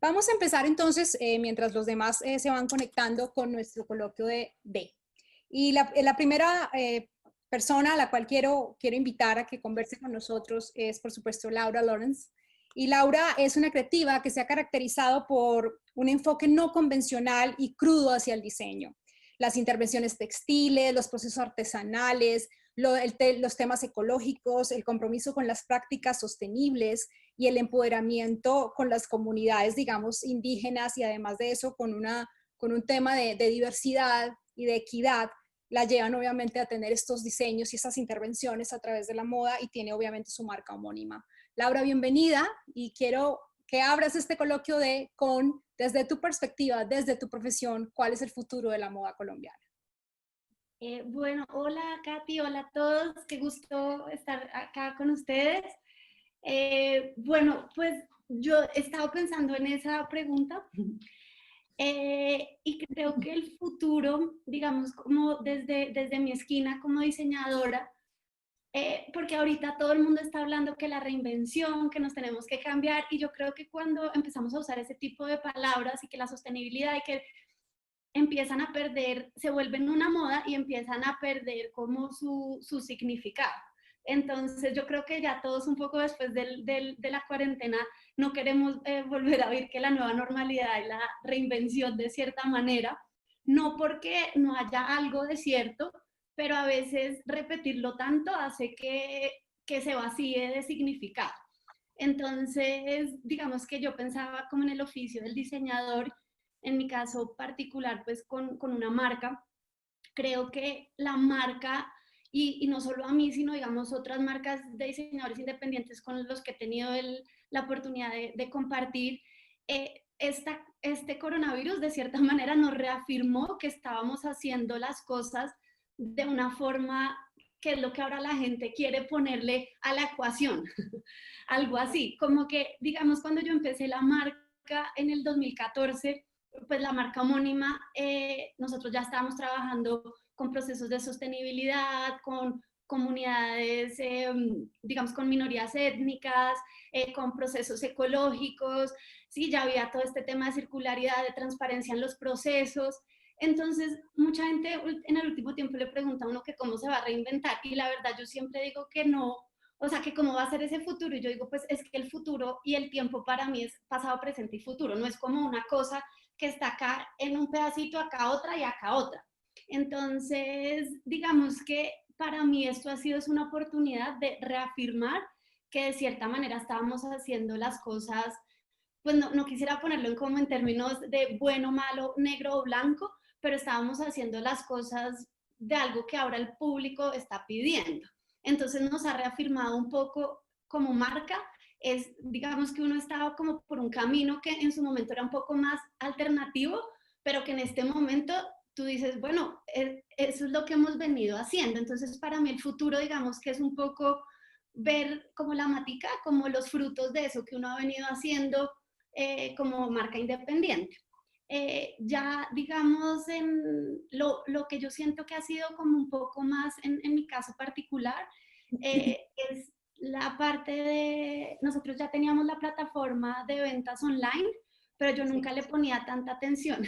Vamos a empezar entonces, mientras los demás se van conectando con nuestro coloquio de D. Y la primera persona a la cual quiero invitar a que converse con nosotros es, por supuesto, Laura Lawrence. Y Laura es una creativa que se ha caracterizado por un enfoque no convencional y crudo hacia el diseño. Las intervenciones textiles, los procesos artesanales, los temas ecológicos, el compromiso con las prácticas sostenibles y el empoderamiento con las comunidades, digamos, indígenas, y además de eso con un tema de diversidad y de equidad, la llevan obviamente a tener estos diseños y estas intervenciones a través de la moda, y tiene obviamente su marca homónima. Laura, bienvenida, y quiero que abras este coloquio desde tu perspectiva, desde tu profesión, ¿cuál es el futuro de la moda colombiana? Bueno, hola Katy, hola a todos, qué gusto estar acá con ustedes. Bueno, pues yo he estado pensando en esa pregunta y creo que el futuro, digamos, como desde mi esquina como diseñadora, porque ahorita todo el mundo está hablando que la reinvención, que nos tenemos que cambiar, y yo creo que cuando empezamos a usar ese tipo de palabras y que la sostenibilidad y que empiezan a perder, se vuelven una moda y empiezan a perder como su significado. Entonces yo creo que ya todos un poco después de la cuarentena no queremos volver a oír que la nueva normalidad es la reinvención de cierta manera, no porque no haya algo de cierto, pero a veces repetirlo tanto hace que se vacíe de significado. Entonces, digamos que yo pensaba como en el oficio del diseñador, en mi caso particular, pues con una marca. Creo que la marca, y no solo a mí, sino digamos otras marcas de diseñadores independientes con los que he tenido la oportunidad de compartir, este coronavirus de cierta manera nos reafirmó que estábamos haciendo las cosas de una forma que es lo que ahora la gente quiere ponerle a la ecuación. Algo así, como que digamos cuando yo empecé la marca en el 2014, pues la marca homónima, nosotros ya estábamos trabajando con procesos de sostenibilidad, con comunidades, digamos, con minorías étnicas, con procesos ecológicos, sí, ya había todo este tema de circularidad, de transparencia en los procesos. Entonces, mucha gente en el último tiempo le pregunta a uno que cómo se va a reinventar, y la verdad yo siempre digo que no, o sea, que cómo va a ser ese futuro, y yo digo, pues es que el futuro y el tiempo para mí es pasado, presente y futuro, no es como una cosa que está acá en un pedacito, acá otra y acá otra. Entonces, digamos que para mí esto ha sido una oportunidad de reafirmar que de cierta manera estábamos haciendo las cosas, pues no quisiera ponerlo como en términos de bueno, malo, negro o blanco, pero estábamos haciendo las cosas de algo que ahora el público está pidiendo. Entonces nos ha reafirmado un poco como marca, es, digamos que uno estaba como por un camino que en su momento era un poco más alternativo, pero que en este momento tú dices, bueno, eso es lo que hemos venido haciendo. Entonces para mí el futuro, digamos que es un poco ver como la matica, como los frutos de eso que uno ha venido haciendo como marca independiente. Ya digamos en lo que yo siento que ha sido como un poco más en mi caso particular, es la parte de, nosotros ya teníamos la plataforma de ventas online, pero yo nunca le ponía tanta atención.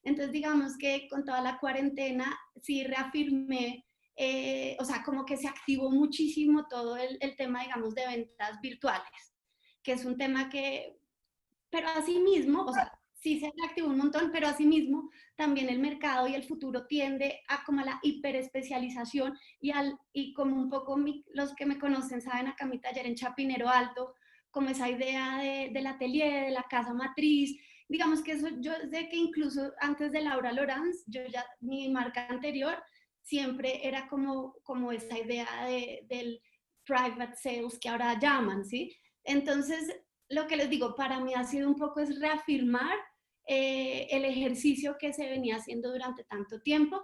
Entonces digamos que con toda la cuarentena sí reafirmé, o sea, como que se activó muchísimo todo el tema, digamos, de ventas virtuales, que es un tema que, pero asimismo, o sea, sí se reactivó un montón, pero asimismo también el mercado y el futuro tiende a como a la hiperespecialización y como un poco los que me conocen saben, acá mi taller en Chapinero Alto, como esa idea del atelier, de la casa matriz, digamos que eso yo sé que incluso antes de Laura Lawrence, yo ya, mi marca anterior, siempre era como esa idea del private sales que ahora llaman, ¿sí? Entonces, lo que les digo, para mí ha sido un poco es reafirmar el ejercicio que se venía haciendo durante tanto tiempo,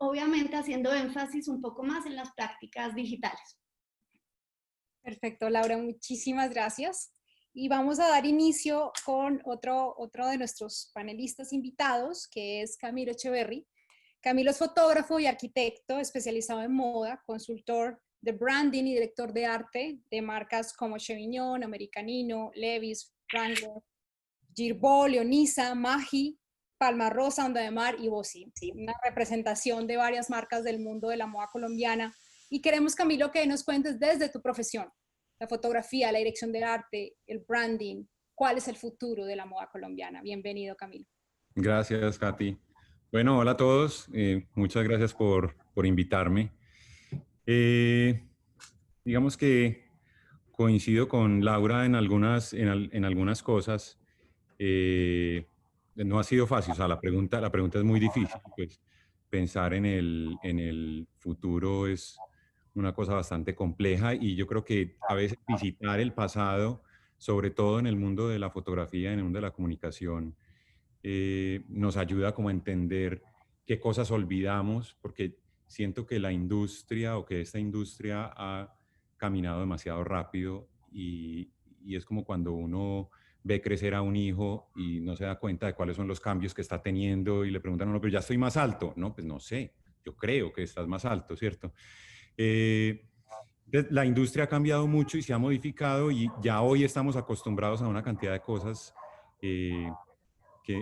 obviamente haciendo énfasis un poco más en las prácticas digitales. Perfecto, Laura, muchísimas gracias. Y vamos a dar inicio con otro de nuestros panelistas invitados, que es Camilo Echeverry. Camilo es fotógrafo y arquitecto especializado en moda, consultor de branding y director de arte de marcas como Chevignon, Americanino, Levi's, Wrangler, Girbo, Leonisa, Magi, Palma Rosa, Onda de Mar y Bossi. Una representación de varias marcas del mundo de la moda colombiana. Y queremos, Camilo, que nos cuentes desde tu profesión, la fotografía, la dirección del arte, el branding, cuál es el futuro de la moda colombiana. Bienvenido, Camilo. Gracias, Katy. Bueno, hola a todos. Muchas gracias por invitarme. Eh, digamos que coincido con Laura en en algunas cosas. Eh, no ha sido fácil, o sea, la pregunta es muy difícil, pues pensar en en el futuro es una cosa bastante compleja y yo creo que a veces visitar el pasado, sobre todo en el mundo de la fotografía, en el mundo de la comunicación, nos ayuda como a entender qué cosas olvidamos, porque siento que la industria o que esta industria ha caminado demasiado rápido y es como cuando uno ve crecer a un hijo y no se da cuenta de cuáles son los cambios que está teniendo y le preguntan a uno, pero ya estoy más alto. No, pues no sé, yo creo que estás más alto, ¿cierto? Eh, la industria ha cambiado mucho y se ha modificado y ya hoy estamos acostumbrados a una cantidad de cosas que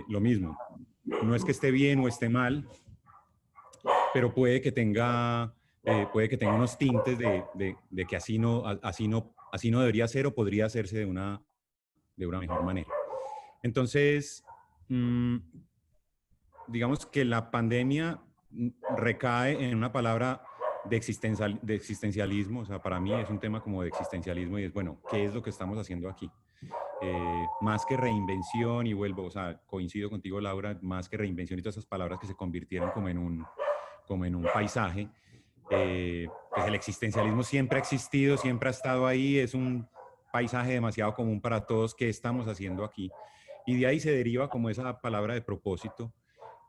lo mismo, no es que esté bien o esté mal, pero puede que tenga unos tintes de que así no debería ser o podría hacerse de una mejor manera. Entonces, digamos que la pandemia recae en una palabra de existencialismo, o sea, para mí es un tema como de existencialismo y es, bueno, ¿qué es lo que estamos haciendo aquí? Más que reinvención, y vuelvo, o sea, coincido contigo, Laura, más que reinvención y todas esas palabras que se convirtieron como en un paisaje, pues el existencialismo siempre ha existido, siempre ha estado ahí, es un paisaje demasiado común para todos. ¿Qué estamos haciendo aquí? Y de ahí se deriva como esa palabra de propósito.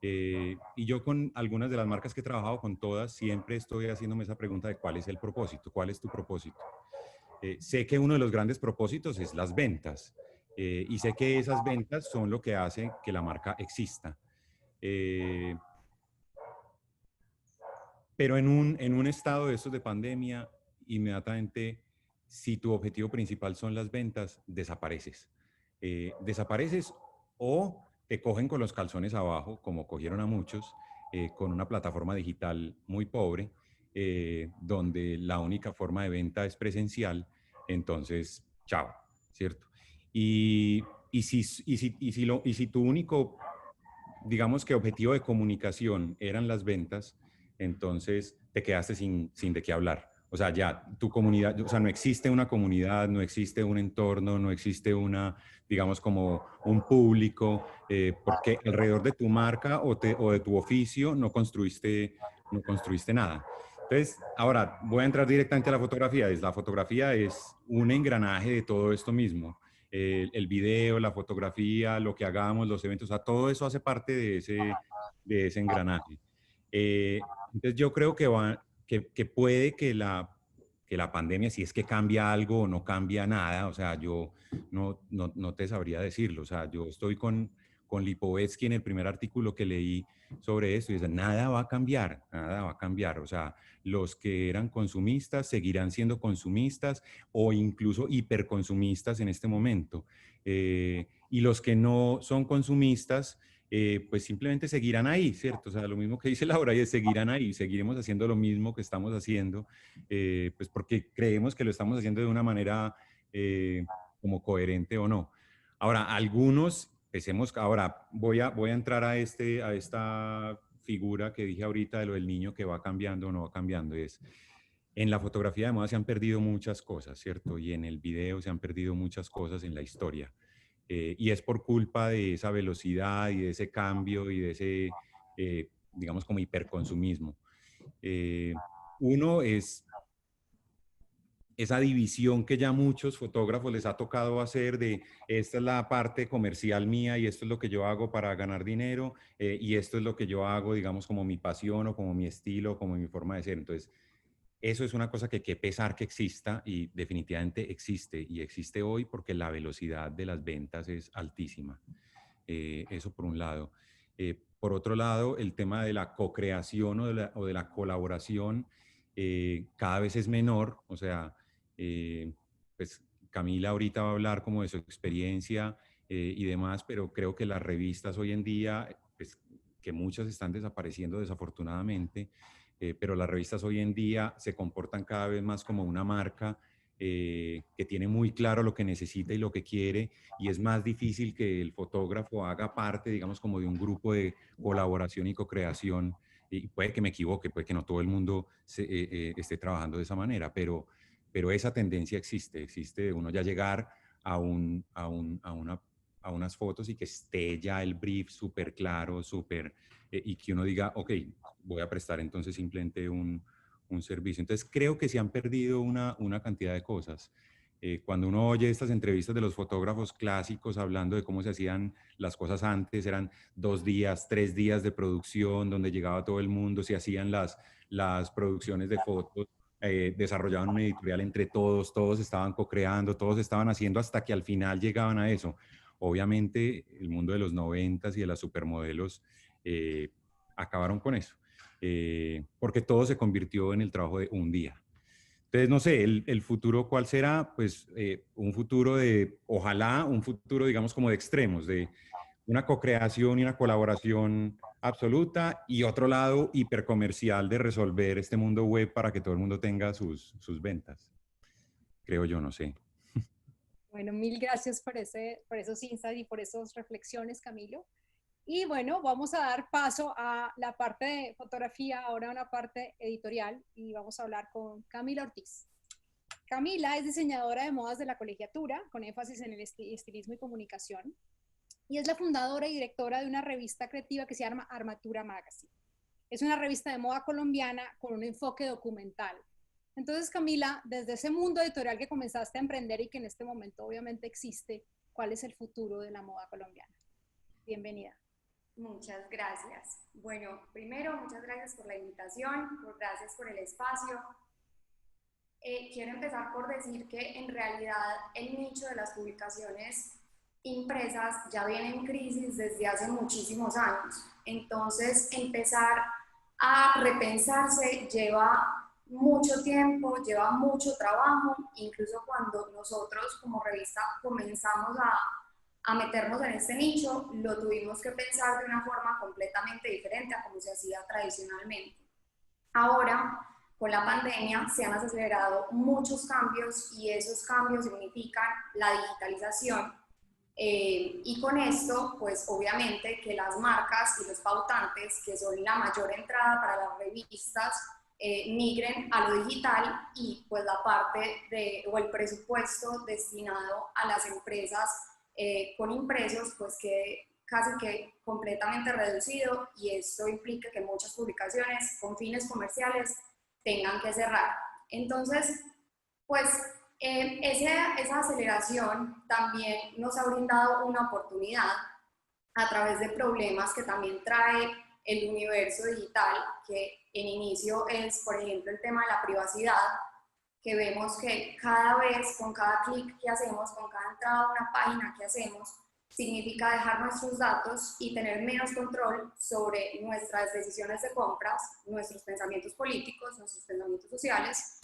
Y yo con algunas de las marcas que he trabajado, con todas, siempre estoy haciéndome esa pregunta de cuál es el propósito, cuál es tu propósito. Sé que uno de los grandes propósitos es las ventas y sé que esas ventas son lo que hace que la marca exista. Eh, pero en un estado de estos de pandemia, inmediatamente, si tu objetivo principal son las ventas, desapareces. Desapareces o te cogen con los calzones abajo, como cogieron a muchos, con una plataforma digital muy pobre, donde la única forma de venta es presencial, entonces, chao, ¿cierto? Y si tu único, digamos que objetivo de comunicación eran las ventas, entonces te quedaste sin de qué hablar. O sea, ya tu comunidad, o sea, no existe una comunidad, no existe un entorno, no existe una, digamos, como un público, porque alrededor de tu marca o de tu oficio no construiste nada. Entonces, ahora voy a entrar directamente a la fotografía. La fotografía es un engranaje de todo esto mismo. El video, la fotografía, lo que hagamos, los eventos, o sea, todo eso hace parte de ese engranaje. Entonces yo creo que puede que la pandemia, si es que cambia algo o no cambia nada, o sea, yo no te sabría decirlo, o sea, yo estoy con Lipovetsky en el primer artículo que leí sobre esto y dice, nada va a cambiar, o sea, los que eran consumistas seguirán siendo consumistas o incluso hiperconsumistas en este momento. Y los que no son consumistas, pues simplemente seguirán ahí, ¿cierto? O sea, lo mismo que dice Laura, y seguirán ahí, seguiremos haciendo lo mismo que estamos haciendo, pues porque creemos que lo estamos haciendo de una manera como coherente o no. Ahora, algunos, empecemos, ahora voy a entrar a esta figura que dije ahorita de lo del niño que va cambiando o no va cambiando, es en la fotografía de moda se han perdido muchas cosas, ¿cierto? Y en el video se han perdido muchas cosas en la historia. Y es por culpa de esa velocidad y de ese cambio y de ese, digamos, como hiperconsumismo. Eh, uno es esa división que ya muchos fotógrafos les ha tocado hacer de esta es la parte comercial mía y esto es lo que yo hago para ganar dinero y esto es lo que yo hago, digamos, como mi pasión o como mi estilo, como mi forma de ser. Entonces, eso es una cosa que qué pesar que exista y definitivamente existe y existe hoy porque la velocidad de las ventas es altísima. Eso por un lado. Por otro lado, el tema de la co-creación o de la colaboración cada vez es menor. O sea, pues Camila ahorita va a hablar como de su experiencia y demás, pero creo que las revistas hoy en día, pues, que muchas están desapareciendo desafortunadamente, pero las revistas hoy en día se comportan cada vez más como una marca que tiene muy claro lo que necesita y lo que quiere, y es más difícil que el fotógrafo haga parte, digamos, como de un grupo de colaboración y co-creación, y puede que me equivoque, puede que no todo el mundo esté trabajando de esa manera, pero esa tendencia existe de uno ya llegar a unas fotos y que esté ya el brief súper claro, súper, y que uno diga, ok, voy a prestar entonces simplemente un servicio. Entonces creo que se han perdido una cantidad de cosas. Cuando uno oye estas entrevistas de los fotógrafos clásicos hablando de cómo se hacían las cosas antes, eran 2 días, 3 días de producción, donde llegaba todo el mundo, se hacían las producciones de fotos, desarrollaban un editorial entre todos, todos estaban co-creando, todos estaban haciendo hasta que al final llegaban a eso. Obviamente el mundo de los 90s y de las supermodelos acabaron con eso, porque todo se convirtió en el trabajo de un día. Entonces, no sé, el futuro, ¿cuál será? Pues un futuro de, ojalá, un futuro, digamos, como de extremos, de una co-creación y una colaboración absoluta, y otro lado hipercomercial de resolver este mundo web para que todo el mundo tenga sus ventas. Creo yo, no sé. Bueno, mil gracias por esos insights y por esas reflexiones, Camilo. Y bueno, vamos a dar paso a la parte de fotografía, ahora una parte editorial, y vamos a hablar con Camila Ortiz. Camila es diseñadora de modas de la colegiatura, con énfasis en el estilismo y comunicación, y es la fundadora y directora de una revista creativa que se llama Armatura Magazine. Es una revista de moda colombiana con un enfoque documental. Entonces, Camila, desde ese mundo editorial que comenzaste a emprender y que en este momento obviamente existe, ¿cuál es el futuro de la moda colombiana? Bienvenida. Muchas gracias. Bueno, primero, muchas gracias por la invitación, gracias por el espacio. Quiero empezar por decir que en realidad el nicho de las publicaciones impresas ya viene en crisis desde hace muchísimos años. Entonces, empezar a repensarse lleva mucho tiempo, lleva mucho trabajo. Incluso cuando nosotros como revista comenzamos a meternos en este nicho, lo tuvimos que pensar de una forma completamente diferente a como se hacía tradicionalmente. Ahora, con la pandemia, se han acelerado muchos cambios, y esos cambios significan la digitalización. Y con esto, pues obviamente que las marcas y los pautantes, que son la mayor entrada para las revistas, migren a lo digital, y pues la parte o el presupuesto destinado a las empresas con impresos pues quede casi que completamente reducido, y esto implica que muchas publicaciones con fines comerciales tengan que cerrar. Entonces, pues esa aceleración también nos ha brindado una oportunidad a través de problemas que también trae el universo digital, que en inicio es, por ejemplo, el tema de la privacidad, que vemos que cada vez, con cada clic que hacemos, con cada entrada a una página que hacemos, significa dejar nuestros datos y tener menos control sobre nuestras decisiones de compras, nuestros pensamientos políticos, nuestros pensamientos sociales.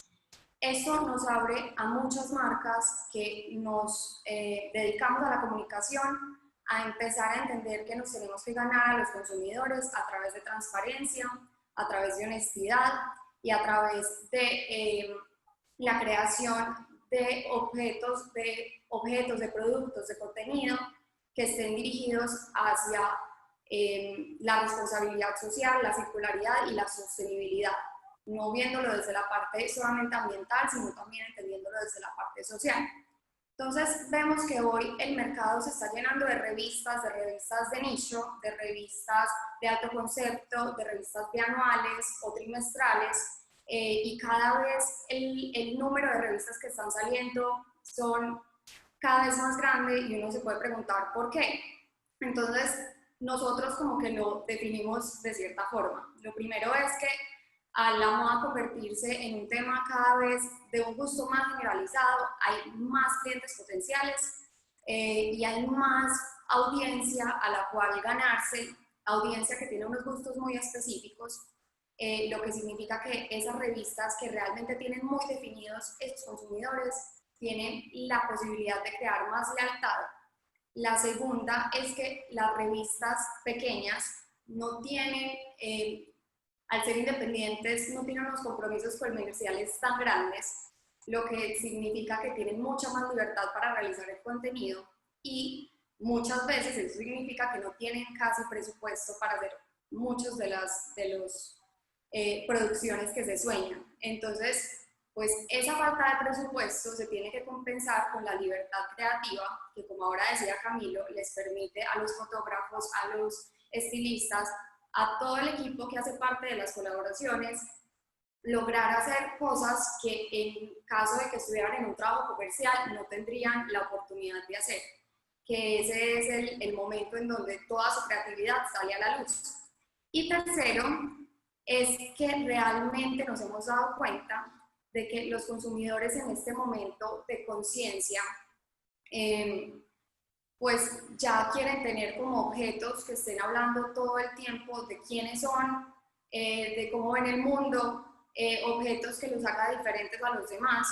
Esto nos abre a muchas marcas que nos dedicamos a la comunicación a empezar a entender que nos tenemos que ganar a los consumidores a través de transparencia, a través de honestidad y a través de la creación de objetos, de productos, de contenido que estén dirigidos hacia la responsabilidad social, la circularidad y la sostenibilidad, no viéndolo desde la parte solamente ambiental, sino también entendiéndolo desde la parte social. Entonces vemos que hoy el mercado se está llenando de revistas de nicho, de revistas de alto concepto, de revistas bianuales o trimestrales, y cada vez el número de revistas que están saliendo son cada vez más grande, y uno se puede preguntar por qué. Entonces nosotros como que lo definimos de cierta forma. Lo primero es que a la moda convertirse en un tema cada vez de un gusto más generalizado, hay más clientes potenciales y hay más audiencia a la cual ganarse, audiencia que tiene unos gustos muy específicos, lo que significa que esas revistas que realmente tienen muy definidos esos consumidores tienen la posibilidad de crear más lealtad. La segunda es que las revistas pequeñas no tienen, al ser independientes, no tienen unos compromisos comerciales tan grandes, lo que significa que tienen mucha más libertad para realizar el contenido y muchas veces eso significa que no tienen casi presupuesto para hacer muchas de las producciones que se sueñan. Entonces, pues esa falta de presupuesto se tiene que compensar con la libertad creativa que, como ahora decía Camilo, les permite a los fotógrafos, a los estilistas, a todo el equipo que hace parte de las colaboraciones, lograr hacer cosas que en caso de que estuvieran en un trabajo comercial no tendrían la oportunidad de hacer, que ese es el momento en donde toda su creatividad sale a la luz. Y tercero, es que realmente nos hemos dado cuenta de que los consumidores en este momento de conciencia, pues ya quieren tener como objetos que estén hablando todo el tiempo de quiénes son, de cómo ven el mundo, objetos que los haga diferentes a los demás.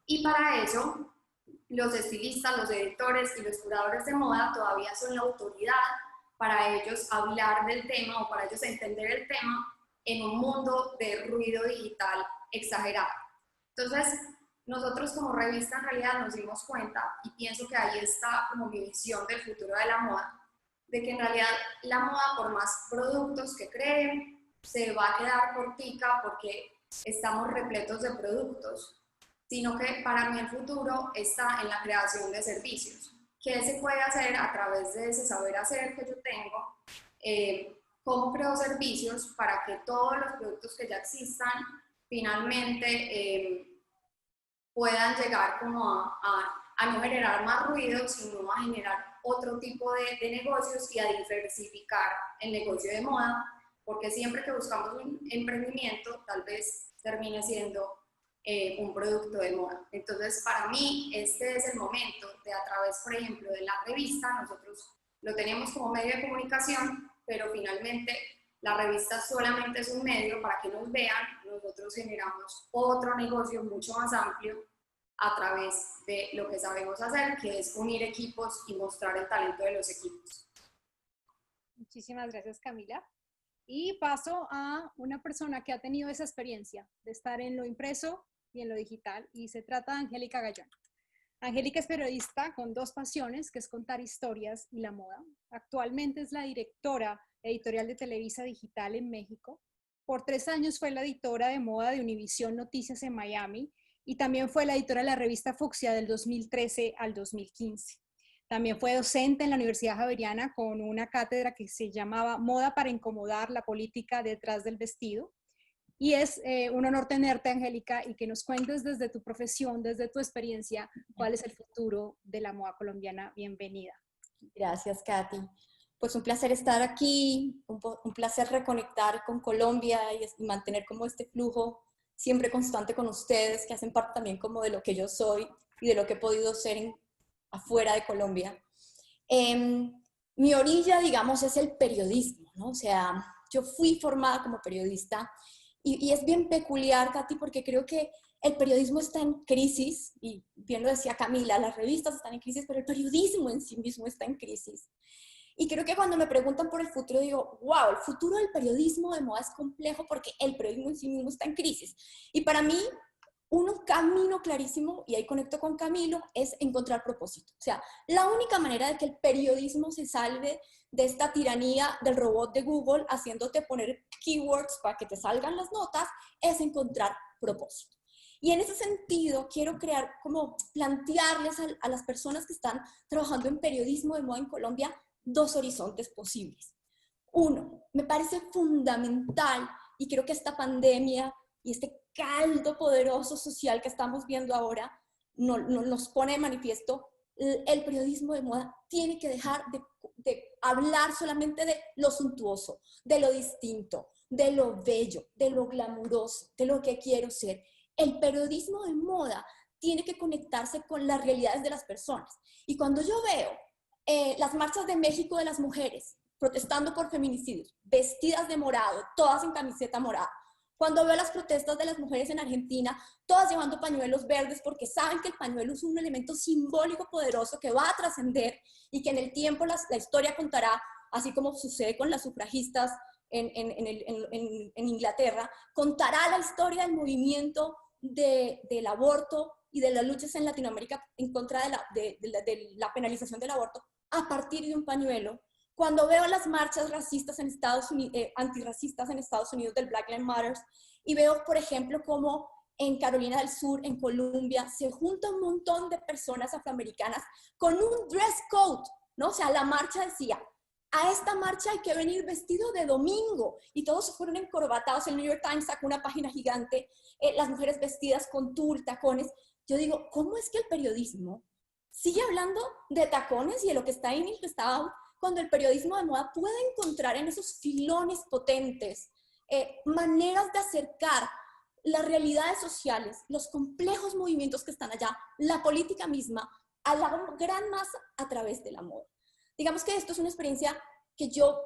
Y para eso, los estilistas, los editores y los curadores de moda todavía son la autoridad para ellos hablar del tema o para ellos entender el tema en un mundo de ruido digital exagerado. Entonces, nosotros como revista en realidad nos dimos cuenta, y pienso que ahí está como mi visión del futuro de la moda, de que en realidad la moda, por más productos que creen, se va a quedar cortica porque estamos repletos de productos, sino que para mí el futuro está en la creación de servicios. ¿Qué se puede hacer a través de ese saber hacer que yo tengo? ¿Cómo creo servicios para que todos los productos que ya existan finalmente puedan llegar como a no generar más ruido, sino a generar otro tipo de negocios y a diversificar el negocio de moda? Porque siempre que buscamos un emprendimiento, tal vez termine siendo un producto de moda. Entonces, para mí, este es el momento de, a través, por ejemplo, de la revista, nosotros lo tenemos como medio de comunicación, pero finalmente la revista solamente es un medio para que nos vean. Nosotros generamos otro negocio mucho más amplio a través de lo que sabemos hacer, que es unir equipos y mostrar el talento de los equipos. Muchísimas gracias, Camila. Y paso a una persona que ha tenido esa experiencia de estar en lo impreso y en lo digital, y se trata de Angélica Gallón. Angélica es periodista con dos pasiones, que es contar historias y la moda. Actualmente es la directora editorial de Televisa Digital en México. Por 3 años fue la editora de moda de Univisión Noticias en Miami, y también fue la editora de la revista Fucsia del 2013 al 2015. También fue docente en la Universidad Javeriana con una cátedra que se llamaba Moda para incomodar, la política detrás del vestido. Y es un honor tenerte, Angélica, y que nos cuentes desde tu profesión, desde tu experiencia, cuál es el futuro de la moda colombiana. Bienvenida. Gracias, Katy. Pues un placer estar aquí, un placer reconectar con Colombia y mantener como este flujo siempre constante con ustedes, que hacen parte también como de lo que yo soy y de lo que he podido ser afuera de Colombia. Mi orilla, digamos, es el periodismo, ¿no? O sea, yo fui formada como periodista y es bien peculiar, Katy, porque creo que el periodismo está en crisis, y bien lo decía Camila, las revistas están en crisis, pero el periodismo en sí mismo está en crisis. Y creo que cuando me preguntan por el futuro, digo, wow, el futuro del periodismo de moda es complejo porque el periodismo en sí mismo está en crisis. Y para mí, un camino clarísimo, y ahí conecto con Camilo, es encontrar propósito. O sea, la única manera de que el periodismo se salve de esta tiranía del robot de Google haciéndote poner keywords para que te salgan las notas es encontrar propósito. Y en ese sentido, quiero plantearles a las personas que están trabajando en periodismo de moda en Colombia 2 horizontes posibles. Uno, me parece fundamental, y creo que esta pandemia y este caldo poderoso social que estamos viendo ahora nos pone de manifiesto, el periodismo de moda tiene que dejar de hablar solamente de lo suntuoso, de lo distinto, de lo bello, de lo glamuroso, de lo que quiero ser. El periodismo de moda tiene que conectarse con las realidades de las personas. Y cuando yo veo las marchas de México de las mujeres protestando por feminicidios, vestidas de morado, todas en camiseta morada, Cuando veo las protestas de las mujeres en Argentina, todas llevando pañuelos verdes porque saben que el pañuelo es un elemento simbólico poderoso que va a trascender y que en el tiempo la historia contará, así como sucede con las sufragistas en Inglaterra, contará la historia del movimiento del aborto y de las luchas en Latinoamérica en contra de la penalización del aborto a partir de un pañuelo. Cuando veo las marchas racistas en Estados Unidos, antirracistas en Estados Unidos del Black Lives Matter, y veo, por ejemplo, cómo en Carolina del Sur, en Colombia, se junta un montón de personas afroamericanas con un dress code, ¿no? O sea, la marcha decía, a esta marcha hay que venir vestido de domingo, y todos se fueron encorbatados. El New York Times sacó una página gigante, las mujeres vestidas con tul, tacones. Yo digo, ¿cómo es que el periodismo sigue hablando de tacones y de lo que está in y lo que está out, cuando el periodismo de moda puede encontrar en esos filones potentes maneras de acercar las realidades sociales, los complejos movimientos que están allá, la política misma, a la gran masa a través de la moda? Digamos que esto es una experiencia que yo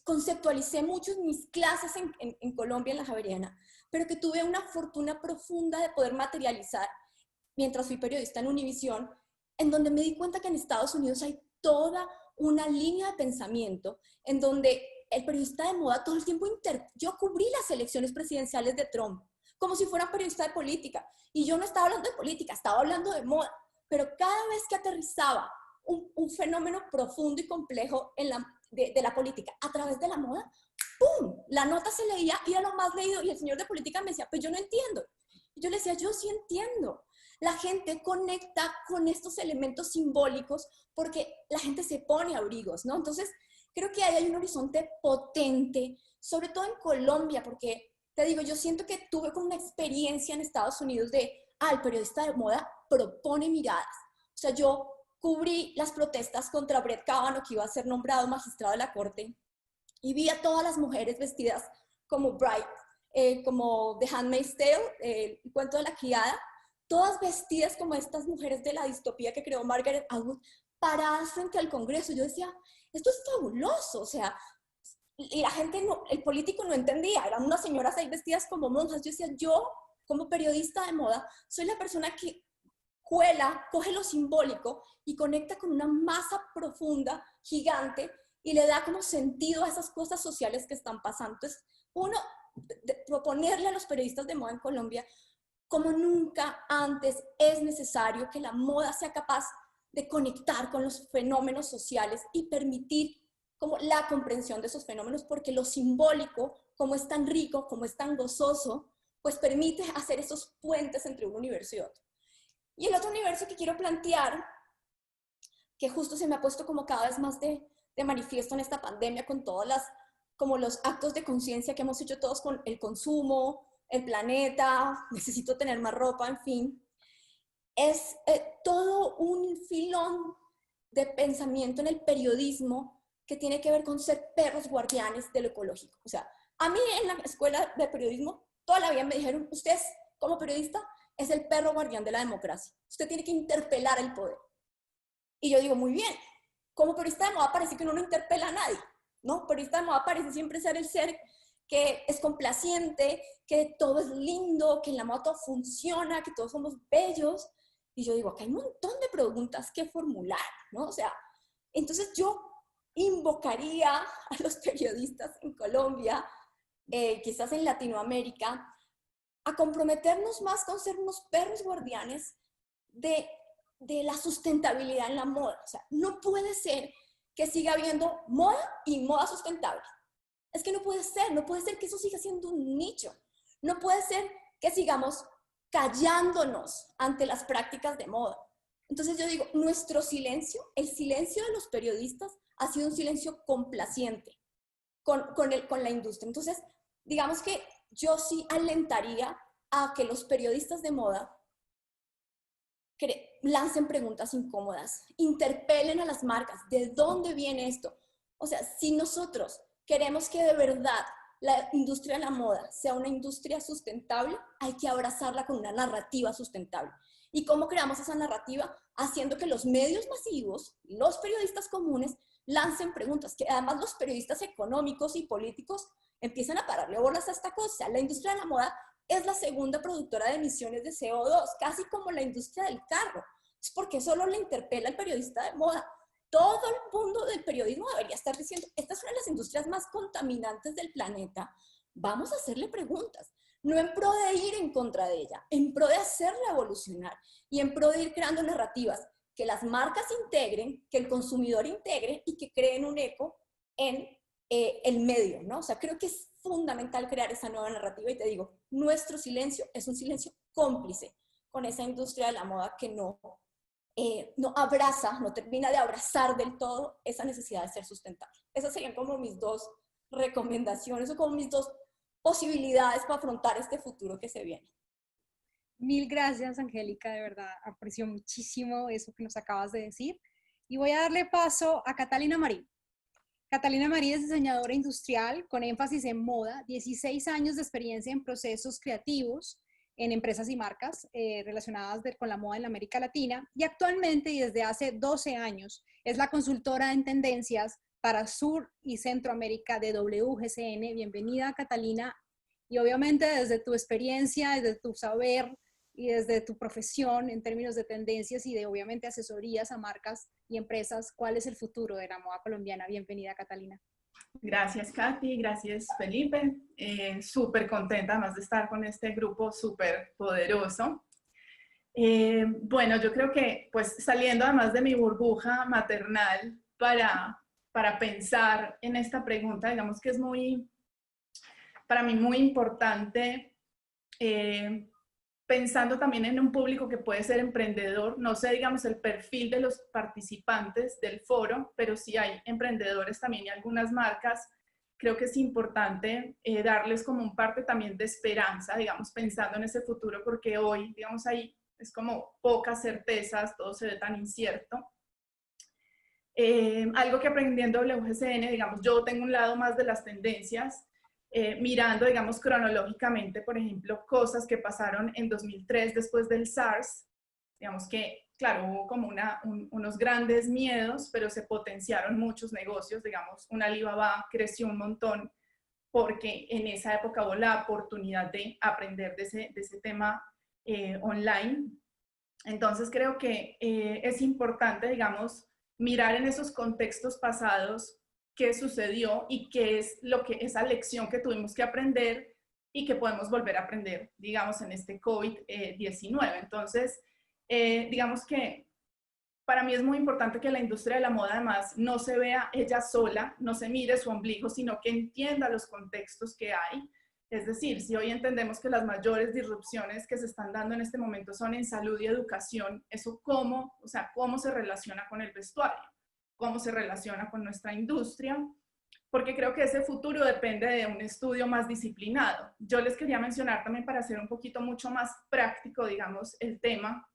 conceptualicé mucho en mis clases en Colombia, en la Javeriana, pero que tuve una fortuna profunda de poder materializar mientras fui periodista en Univisión, en donde me di cuenta que en Estados Unidos hay toda una línea de pensamiento en donde el periodista de moda todo el tiempo yo cubrí las elecciones presidenciales de Trump como si fuera periodista de política, y yo no estaba hablando de política, estaba hablando de moda, pero cada vez que aterrizaba un fenómeno profundo y complejo de la política a través de la moda, ¡pum! La nota se leía y era lo más leído, y el señor de política me decía, pues yo no entiendo. Y yo le decía, yo sí entiendo. La gente conecta con estos elementos simbólicos porque la gente se pone abrigos, ¿no? Entonces, creo que ahí hay un horizonte potente, sobre todo en Colombia, porque, te digo, yo siento que tuve como una experiencia en Estados Unidos el periodista de moda propone miradas. O sea, yo cubrí las protestas contra Brett Kavanaugh, que iba a ser nombrado magistrado de la Corte, y vi a todas las mujeres vestidas como Bright, como The Handmaid's Tale, el cuento de la criada, todas vestidas como estas mujeres de la distopía que creó Margaret Atwood, paradas frente al Congreso. Yo decía, esto es fabuloso, o sea, y la gente, el político no entendía, eran unas señoras ahí vestidas como monjas. Yo decía, yo, como periodista de moda, soy la persona que coge lo simbólico y conecta con una masa profunda, gigante, y le da como sentido a esas cosas sociales que están pasando. Entonces, proponerle a los periodistas de moda en Colombia, como nunca antes es necesario que la moda sea capaz de conectar con los fenómenos sociales y permitir como la comprensión de esos fenómenos, porque lo simbólico, como es tan rico, como es tan gozoso, pues permite hacer esos puentes entre un universo y otro. Y el otro universo que quiero plantear, que justo se me ha puesto como cada vez más de manifiesto en esta pandemia, con todos los actos de conciencia que hemos hecho todos con el consumo, el planeta, necesito tener más ropa, en fin, es todo un filón de pensamiento en el periodismo que tiene que ver con ser perros guardianes de lo ecológico. O sea, a mí en la escuela de periodismo toda la vida me dijeron, usted como periodista es el perro guardián de la democracia, usted tiene que interpelar el poder. Y yo digo, muy bien, como periodista de moda parece que uno no interpela a nadie, ¿no? Periodista de moda parece siempre ser el ser que es complaciente, que todo es lindo, que en la moda todo funciona, que todos somos bellos. Y yo digo, acá hay un montón de preguntas que formular, ¿no? O sea, entonces yo invocaría a los periodistas en Colombia, quizás en Latinoamérica, a comprometernos más con ser unos perros guardianes de la sustentabilidad en la moda. O sea, no puede ser que siga habiendo moda y moda sustentable. Es que no puede ser que eso siga siendo un nicho. No puede ser que sigamos callándonos ante las prácticas de moda. Entonces yo digo, nuestro silencio, el silencio de los periodistas ha sido un silencio complaciente con la industria. Entonces, digamos que yo sí alentaría a que los periodistas de moda lancen preguntas incómodas, interpelen a las marcas, ¿de dónde viene esto? O sea, si nosotros queremos que de verdad la industria de la moda sea una industria sustentable, hay que abrazarla con una narrativa sustentable. ¿Y cómo creamos esa narrativa? Haciendo que los medios masivos, los periodistas comunes, lancen preguntas, que además los periodistas económicos y políticos empiezan a pararle bolas a esta cosa. La industria de la moda es la segunda productora de emisiones de CO2, casi como la industria del carro. Es porque solo le interpela al periodista de moda. Todo el mundo del periodismo debería estar diciendo, esta es una de las industrias más contaminantes del planeta. Vamos a hacerle preguntas, no en pro de ir en contra de ella, en pro de hacerla evolucionar y en pro de ir creando narrativas que las marcas integren, que el consumidor integre y que creen un eco en el medio, ¿no? O sea, creo que es fundamental crear esa nueva narrativa y te digo, nuestro silencio es un silencio cómplice con esa industria de la moda que no abraza, no termina de abrazar del todo esa necesidad de ser sustentable. Esas serían como mis dos recomendaciones o como mis dos posibilidades para afrontar este futuro que se viene. Mil gracias, Angélica, de verdad, aprecio muchísimo eso que nos acabas de decir. Y voy a darle paso a Catalina Marín. Catalina Marín es diseñadora industrial con énfasis en moda, 16 años de experiencia en procesos creativos en empresas y marcas relacionadas con la moda en la América Latina y actualmente y desde hace 12 años es la consultora en tendencias para Sur y Centroamérica de WGCN. Bienvenida, Catalina. Y obviamente desde tu experiencia, desde tu saber y desde tu profesión en términos de tendencias y de obviamente asesorías a marcas y empresas, ¿cuál es el futuro de la moda colombiana? Bienvenida, Catalina. Gracias, Katy, gracias, Felipe. Súper contenta además de estar con este grupo súper poderoso. Bueno, yo creo que pues saliendo además de mi burbuja maternal para pensar en esta pregunta, digamos que es para mí muy importante, pensando también en un público que puede ser emprendedor, no sé, digamos, el perfil de los participantes del foro, pero sí hay emprendedores también y algunas marcas, creo que es importante darles como un parte también de esperanza, digamos, pensando en ese futuro, porque hoy, digamos, ahí es como pocas certezas, todo se ve tan incierto. Algo que aprendí en WGCN, digamos, yo tengo un lado más de las tendencias, mirando, digamos, cronológicamente, por ejemplo, cosas que pasaron en 2003 después del SARS, digamos que, claro, hubo como unos grandes miedos, pero se potenciaron muchos negocios, digamos, un Alibaba creció un montón porque en esa época hubo la oportunidad de aprender de ese tema online. Entonces creo que es importante, digamos, mirar en esos contextos pasados qué sucedió y qué es esa lección que tuvimos que aprender y que podemos volver a aprender, digamos, en este COVID-19. Entonces, digamos que para mí es muy importante que la industria de la moda además no se vea ella sola, no se mire su ombligo, sino que entienda los contextos que hay. Es decir, si hoy entendemos que las mayores disrupciones que se están dando en este momento son en salud y educación, eso cómo se relaciona con el vestuario, cómo se relaciona con nuestra industria, porque creo que ese futuro depende de un estudio más disciplinado. Yo les quería mencionar también para hacer un poquito mucho más práctico, digamos, el tema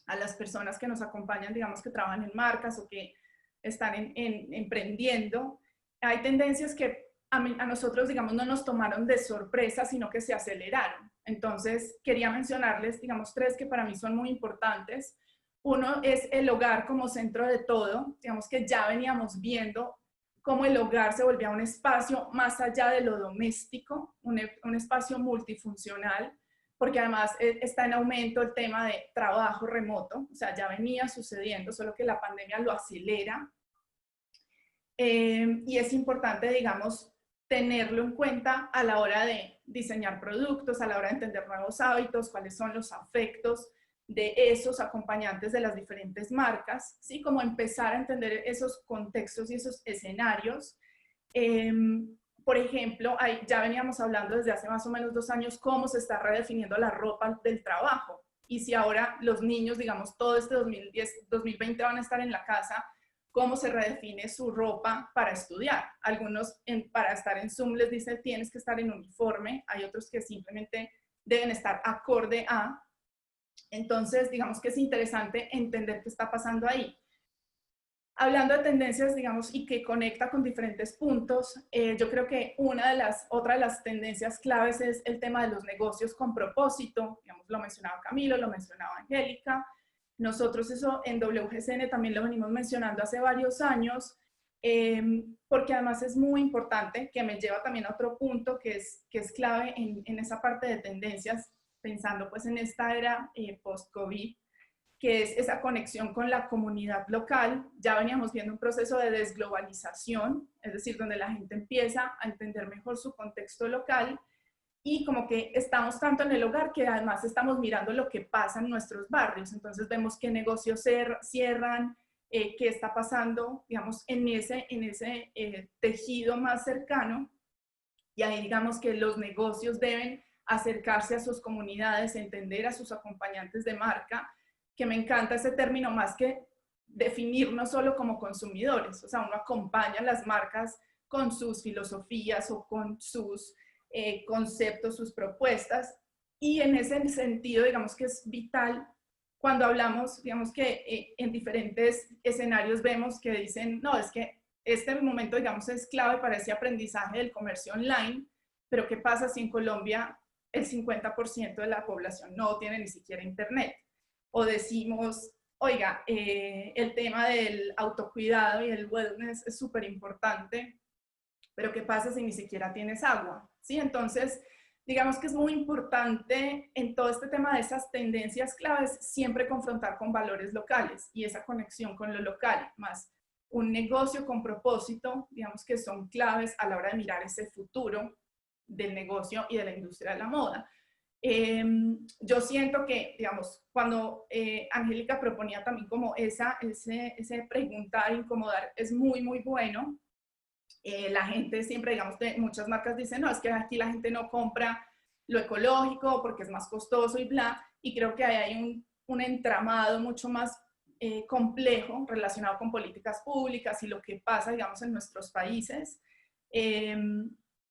a las personas que nos acompañan, digamos, que trabajan en marcas o que están emprendiendo. Hay tendencias que a nosotros, digamos, no nos tomaron de sorpresa, sino que se aceleraron. Entonces, quería mencionarles, digamos, 3 que para mí son muy importantes. Uno es el hogar como centro de todo. Digamos que ya veníamos viendo cómo el hogar se volvía un espacio más allá de lo doméstico, un espacio multifuncional, porque además está en aumento el tema de trabajo remoto, o sea, ya venía sucediendo, solo que la pandemia lo acelera. Y es importante, digamos, tenerlo en cuenta a la hora de diseñar productos, a la hora de entender nuevos hábitos, cuáles son los afectos de esos acompañantes de las diferentes marcas, ¿sí? Como empezar a entender esos contextos y esos escenarios. Por ejemplo, ya veníamos hablando desde hace más o menos 2 años cómo se está redefiniendo la ropa del trabajo. Y si ahora los niños, digamos, todo este 2020 van a estar en la casa, ¿cómo se redefine su ropa para estudiar? Algunos para estar en Zoom les dicen tienes que estar en uniforme, hay otros que simplemente deben estar acorde a. Entonces, digamos que es interesante entender qué está pasando ahí. Hablando de tendencias, digamos, y que conecta con diferentes puntos, yo creo que otra de las tendencias claves es el tema de los negocios con propósito. Digamos, lo mencionaba Camilo, lo mencionaba Angélica. Nosotros eso en WGCN también lo venimos mencionando hace varios años, porque además es muy importante, que me lleva también a otro punto que es clave en esa parte de tendencias, pensando pues en esta era post-COVID, que es esa conexión con la comunidad local. Ya veníamos viendo un proceso de desglobalización, es decir, donde la gente empieza a entender mejor su contexto local, y como que estamos tanto en el hogar que además estamos mirando lo que pasa en nuestros barrios. Entonces vemos qué negocios cierran, qué está pasando, digamos, en ese tejido más cercano. Y ahí digamos que los negocios deben acercarse a sus comunidades, entender a sus acompañantes de marca, que me encanta ese término, más que definirnos solo como consumidores. O sea, uno acompaña a las marcas con sus filosofías o con sus conceptos, sus propuestas, y en ese sentido, digamos que es vital cuando hablamos, digamos que en diferentes escenarios vemos que dicen, no, es que este momento, digamos, es clave para ese aprendizaje del comercio online, pero ¿qué pasa si en Colombia el 50% de la población no tiene ni siquiera internet? O decimos, oiga, el tema del autocuidado y el wellness es súper importante, pero ¿qué pasa si ni siquiera tienes agua? ¿Sí? Entonces, digamos que es muy importante en todo este tema de esas tendencias claves siempre confrontar con valores locales y esa conexión con lo local, más un negocio con propósito, digamos que son claves a la hora de mirar ese futuro del negocio y de la industria de la moda. Yo siento que, digamos, cuando Angélica proponía también como ese preguntar, incomodar, es muy, muy bueno. La gente siempre, digamos, muchas marcas dicen, no, es que aquí la gente no compra lo ecológico porque es más costoso y bla, y creo que ahí hay un entramado mucho más complejo relacionado con políticas públicas y lo que pasa, digamos, en nuestros países, que,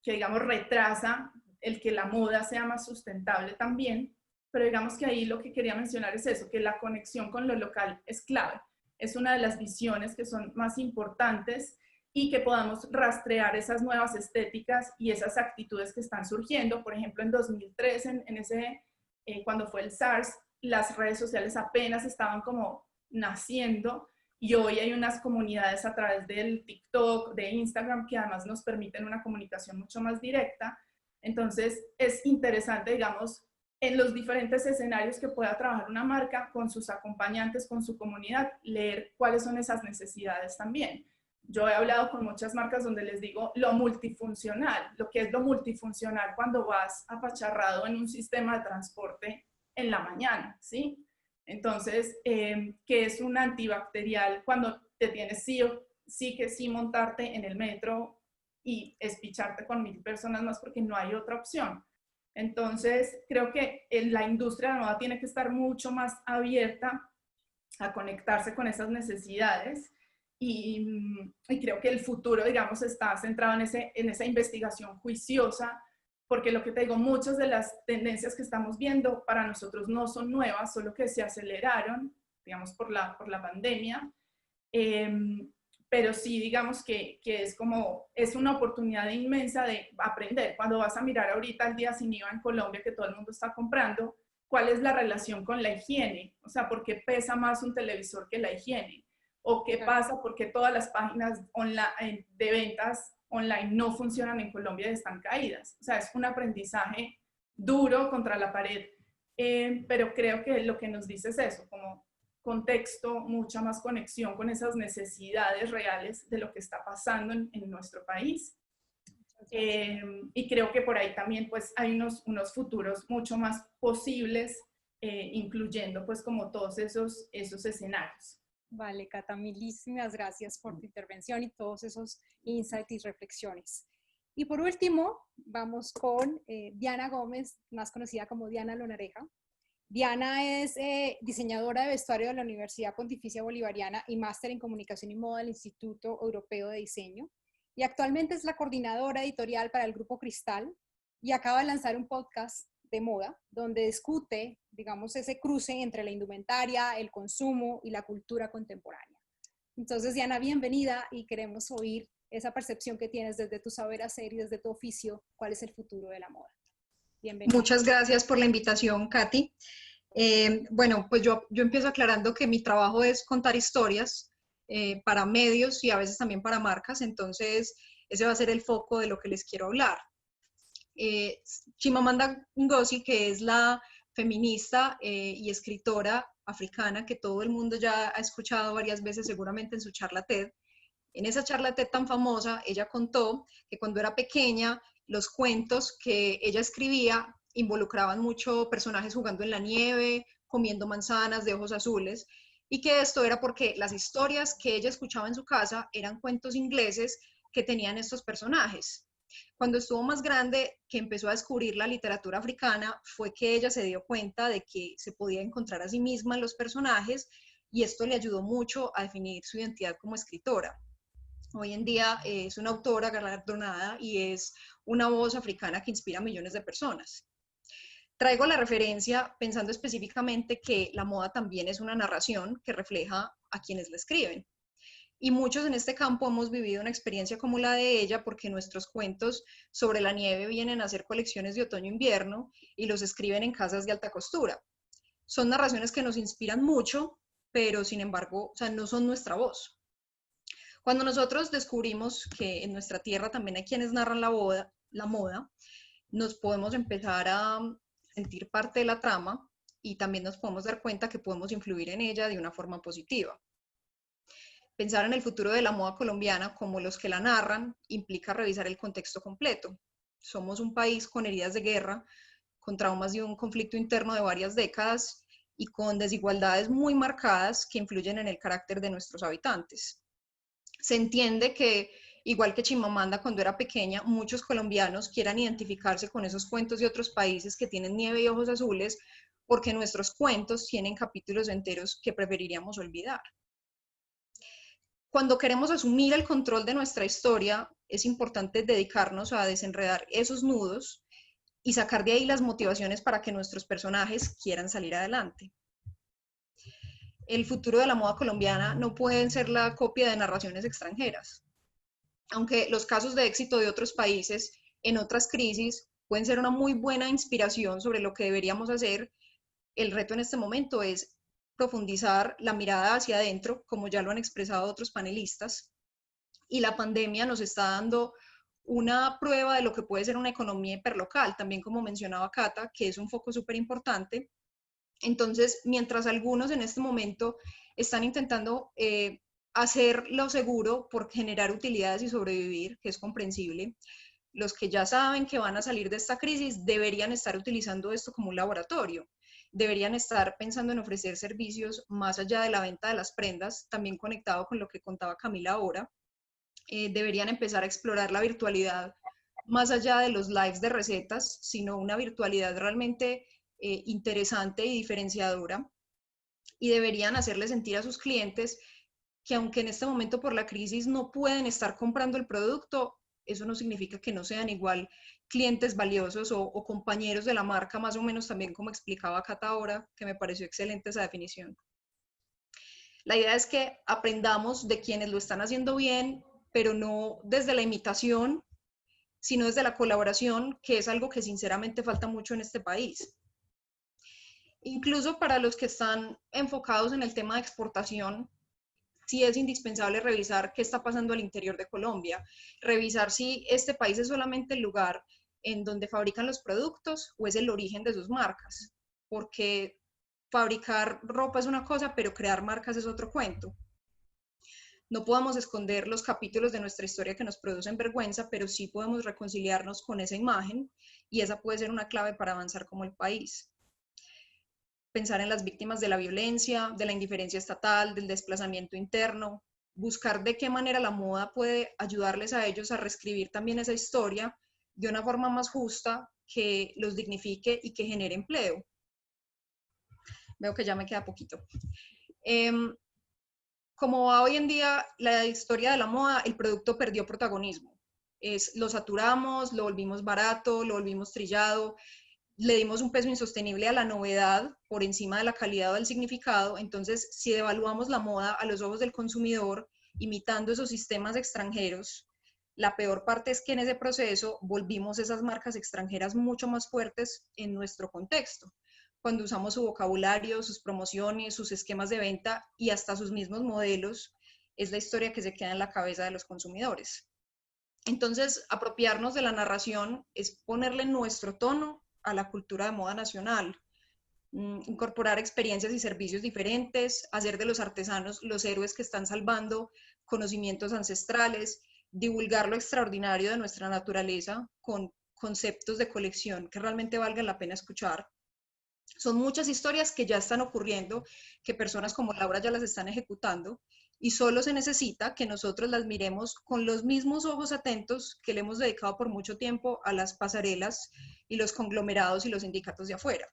digamos, retrasa el que la moda sea más sustentable también, pero digamos que ahí lo que quería mencionar es eso, que la conexión con lo local es clave, es una de las visiones que son más importantes, y que podamos rastrear esas nuevas estéticas y esas actitudes que están surgiendo. Por ejemplo, en 2003, cuando fue el SARS, las redes sociales apenas estaban como naciendo, y hoy hay unas comunidades a través del TikTok, de Instagram, que además nos permiten una comunicación mucho más directa. Entonces, es interesante, digamos, en los diferentes escenarios que pueda trabajar una marca con sus acompañantes, con su comunidad, leer cuáles son esas necesidades también. Yo he hablado con muchas marcas donde les digo lo multifuncional, lo que es lo multifuncional cuando vas apacharrado en un sistema de transporte en la mañana, ¿sí? Entonces, que es un antibacterial cuando te tienes sí que sí montarte en el metro y espicharte con 1000 personas más porque no hay otra opción. Entonces, creo que la industria de la moda tiene que estar mucho más abierta a conectarse con esas necesidades. Y creo que el futuro, digamos, está centrado en esa investigación juiciosa, porque lo que te digo, muchas de las tendencias que estamos viendo para nosotros no son nuevas, solo que se aceleraron, digamos, por la pandemia. Pero sí, digamos que es una oportunidad inmensa de aprender. Cuando vas a mirar ahorita el día sin IVA en Colombia, que todo el mundo está comprando, ¿cuál es la relación con la higiene? O sea, ¿por qué pesa más un televisor que la higiene? ¿O qué pasa porque todas las páginas de ventas online no funcionan en Colombia y están caídas? O sea, es un aprendizaje duro contra la pared, pero creo que lo que nos dice es eso, como contexto, mucha más conexión con esas necesidades reales de lo que está pasando en nuestro país. Y creo que por ahí también pues hay unos futuros mucho más posibles, incluyendo pues como todos esos escenarios. Vale, Cata, milísimas gracias por tu intervención y todos esos insights y reflexiones. Y por último, vamos con Diana Gómez, más conocida como Diana Lonareja. Diana es diseñadora de vestuario de la Universidad Pontificia Bolivariana y máster en comunicación y moda del Instituto Europeo de Diseño. Y actualmente es la coordinadora editorial para el Grupo Cristal y acaba de lanzar un podcast de moda, donde discute, digamos, ese cruce entre la indumentaria, el consumo y la cultura contemporánea. Entonces, Diana, bienvenida y queremos oír esa percepción que tienes desde tu saber hacer y desde tu oficio, cuál es el futuro de la moda. Bienvenida. Muchas gracias por la invitación, Katy. Bueno, pues yo empiezo aclarando que mi trabajo es contar historias. para medios y a veces también para marcas. Entonces, ese va a ser el foco de lo que les quiero hablar. Chimamanda Ngozi, que es la feminista y escritora africana que todo el mundo ya ha escuchado varias veces seguramente en su charla TED. En esa charla TED tan famosa, ella contó que cuando era pequeña, los cuentos que ella escribía involucraban mucho personajes jugando en la nieve, comiendo manzanas de ojos azules, y que esto era porque las historias que ella escuchaba en su casa eran cuentos ingleses que tenían estos personajes. Cuando estuvo más grande, que empezó a descubrir la literatura africana, fue que ella se dio cuenta de que se podía encontrar a sí misma en los personajes, y esto le ayudó mucho a definir su identidad como escritora. Hoy en día es una autora galardonada y es una voz africana que inspira a millones de personas. Traigo la referencia pensando específicamente que la moda también es una narración que refleja a quienes la escriben. Y muchos en este campo hemos vivido una experiencia como la de ella porque nuestros cuentos sobre la nieve vienen a ser colecciones de otoño-invierno y los escriben en casas de alta costura. Son narraciones que nos inspiran mucho, pero sin embargo, no son nuestra voz. Cuando nosotros descubrimos que en nuestra tierra también hay quienes narran la moda, nos podemos empezar a sentir parte de la trama y también nos podemos dar cuenta que podemos influir en ella de una forma positiva. Pensar en el futuro de la moda colombiana como los que la narran implica revisar el contexto completo. Somos un país con heridas de guerra, con traumas de un conflicto interno de varias décadas y con desigualdades muy marcadas que influyen en el carácter de nuestros habitantes. Se entiende que, igual que Chimamanda cuando era pequeña, muchos colombianos quieran identificarse con esos cuentos de otros países que tienen nieve y ojos azules, porque nuestros cuentos tienen capítulos enteros que preferiríamos olvidar. Cuando queremos asumir el control de nuestra historia, es importante dedicarnos a desenredar esos nudos y sacar de ahí las motivaciones para que nuestros personajes quieran salir adelante. El futuro de la moda colombiana no puede ser la copia de narraciones extranjeras. Aunque los casos de éxito de otros países en otras crisis pueden ser una muy buena inspiración sobre lo que deberíamos hacer, el reto en este momento es profundizar la mirada hacia adentro, como ya lo han expresado otros panelistas, y la pandemia nos está dando una prueba de lo que puede ser una economía hiperlocal, también como mencionaba Cata, que es un foco súper importante. Entonces, mientras algunos en este momento están intentando hacer lo seguro por generar utilidades y sobrevivir, que es comprensible, los que ya saben que van a salir de esta crisis deberían estar utilizando esto como un laboratorio. Deberían estar pensando en ofrecer servicios más allá de la venta de las prendas, también conectado con lo que contaba Camila ahora. Deberían empezar a explorar la virtualidad más allá de los lives de recetas, sino una virtualidad realmente interesante y diferenciadora, y deberían hacerle sentir a sus clientes que aunque en este momento por la crisis no pueden estar comprando el producto, eso no significa que no sean igual clientes valiosos o compañeros de la marca, más o menos también como explicaba Cata ahora, que me pareció excelente esa definición. La idea es que aprendamos de quienes lo están haciendo bien, pero no desde la imitación, sino desde la colaboración, que es algo que sinceramente falta mucho en este país. Incluso para los que están enfocados en el tema de exportación, sí es indispensable revisar qué está pasando al interior de Colombia, revisar si este país es solamente el lugar en donde fabrican los productos o es el origen de sus marcas, porque fabricar ropa es una cosa, pero crear marcas es otro cuento. No podemos esconder los capítulos de nuestra historia que nos producen vergüenza, pero sí podemos reconciliarnos con esa imagen y esa puede ser una clave para avanzar como el país. Pensar en las víctimas de la violencia, de la indiferencia estatal, del desplazamiento interno, buscar de qué manera la moda puede ayudarles a ellos a reescribir también esa historia de una forma más justa que los dignifique y que genere empleo. Veo que ya me queda poquito. Como va hoy en día la historia de la moda, el producto perdió protagonismo. Lo saturamos, lo volvimos barato, lo volvimos trillado, le dimos un peso insostenible a la novedad por encima de la calidad o del significado. Entonces, si devaluamos la moda a los ojos del consumidor, imitando esos sistemas extranjeros, la peor parte es que en ese proceso volvimos esas marcas extranjeras mucho más fuertes en nuestro contexto, cuando usamos su vocabulario, sus promociones, sus esquemas de venta y hasta sus mismos modelos es la historia que se queda en la cabeza de los consumidores. Entonces, apropiarnos de la narración es ponerle nuestro tono a la cultura de moda nacional, incorporar experiencias y servicios diferentes, hacer de los artesanos los héroes que están salvando conocimientos ancestrales, divulgar lo extraordinario de nuestra naturaleza con conceptos de colección que realmente valgan la pena escuchar. Son muchas historias que ya están ocurriendo, que personas como Laura ya las están ejecutando, y solo se necesita que nosotros las miremos con los mismos ojos atentos que le hemos dedicado por mucho tiempo a las pasarelas y los conglomerados y los sindicatos de afuera.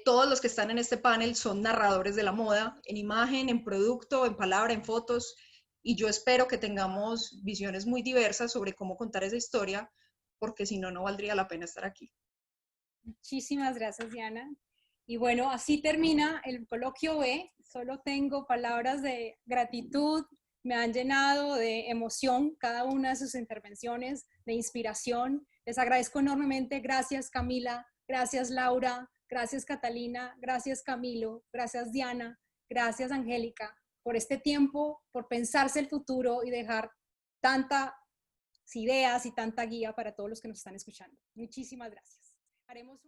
Todos los que están en este panel son narradores de la moda, en imagen, en producto, en palabra, en fotos, y yo espero que tengamos visiones muy diversas sobre cómo contar esa historia, porque si no, no valdría la pena estar aquí. Muchísimas gracias, Diana. Y bueno, así termina el coloquio B. Solo tengo palabras de gratitud, me han llenado de emoción cada una de sus intervenciones, de inspiración. Les agradezco enormemente. Gracias, Camila. Gracias, Laura. Gracias, Catalina. Gracias, Camilo. Gracias, Diana. Gracias, Angélica, por este tiempo, por pensarse el futuro y dejar tantas ideas y tanta guía para todos los que nos están escuchando. Muchísimas gracias. Haremos